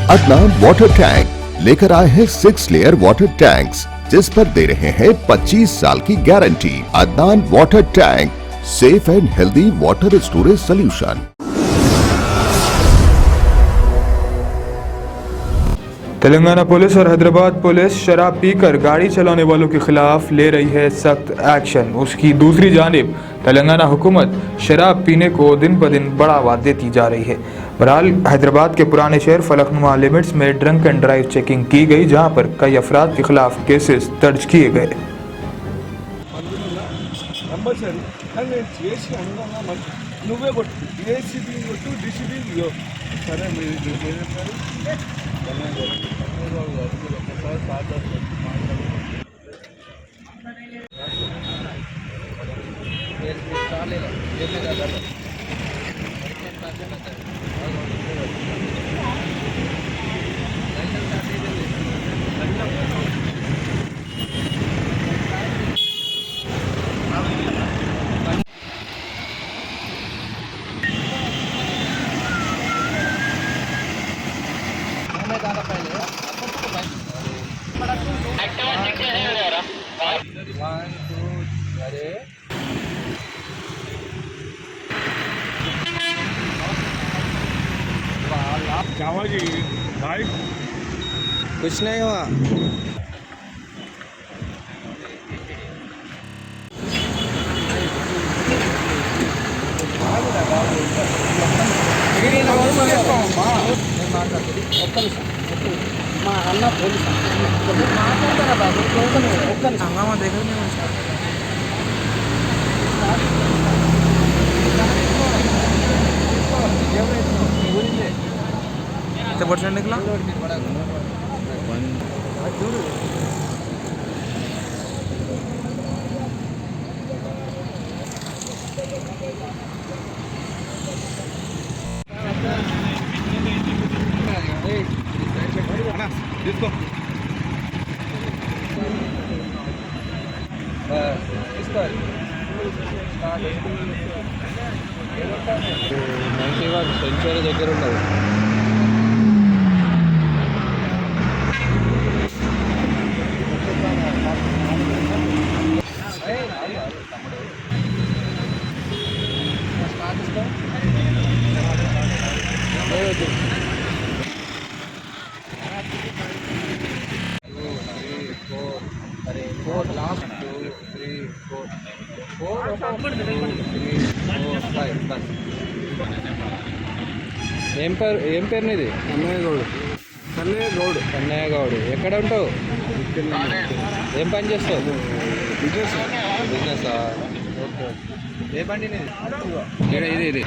Adnan water tank लेकर आए हैं 6 लेयर वाटर टैंक्स जिस पर दे रहे हैं 25 साल की guarantee. Adnan water tank, safe and healthy water storage solution. Telangana police और हैदराबाद पुलिस शराब पीकर गाड़ी चलाने वालों के खिलाफ ले रही है सख्त एक्शन। उसकी दूसरी जानिब तेलंगाना हुकूमत शराब पीने को दिन ब दिन बढ़ावा देती जा रही है। बहरहाल हैदराबाद के पुराने शहर फलकनुमा लिमिट्स में ड्रंक एंड ड्राइव चेकिंग की गई, जहां पर कई अफराद के खिलाफ केसेस दर्ज किए गए। भाई कुछ नहीं हुआ। మా అన్న పోలీసు మాట్లాడతారా బాబు? హంగామా దగ్గర कितने परसेंट निकला? इसको సెంచురీ దగ్గర ఉన్నది. ఏం పేరు నీది? కన్నయ్య గౌడ్. ఎక్కడ ఉంటావు? ఏం పని చేస్తావు? బిజినెస్. ఓకే. ఏ బండి నీది? ఇది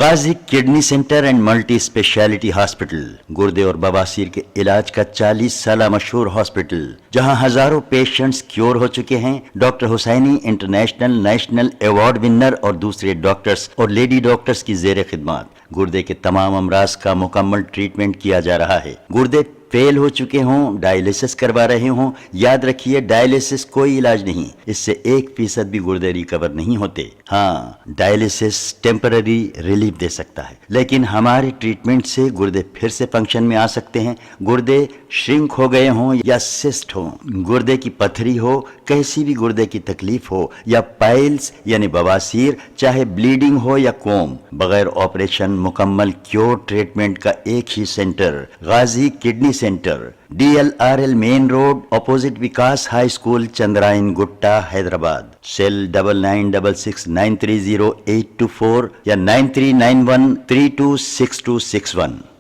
Ghazi kidney centre and multi speciality hospital, गुर्दे और बवासीर के इलाज का 40 साल मशहूर हॉस्पिटल, जहां हजारों पेशेंट्स क्योर हो चुके हैं। Doctor Hussaini international national award winner और दूसरे डॉक्टर्स और लेडी डॉक्टर्स की जेर खिदमत गुर्दे के तमाम अमराज का मुकम्मल ट्रीटमेंट किया जा रहा है। गुर्दे फेल हो चुके हों, डायलिसिस करवा रहे हों, याद रखिए डायलिसिस कोई इलाज नहीं, इससे 1% भी गुर्दे रिकवर नहीं होते। हाँ, डायलिसिस टेम्पररी रिलीफ दे सकता है, लेकिन हमारे ट्रीटमेंट से गुर्दे फिर से फंक्शन में आ सकते हैं। गुर्दे श्रिंक हो गए हों या सिस्ट हो, गुर्दे की पथरी हो, कैसी भी गुर्दे की तकलीफ हो, या पाइल्स यानी बवासीर, चाहे ब्लीडिंग हो या कोम, बगैर ऑपरेशन मुकम्मल क्योर ट्रीटमेंट का एक ही centre, Ghazi kidney centre, DLRL main road, opposite Vikas high school, Chandrayangutta, Hyderabad. Cell 9966930824 या 9391326261।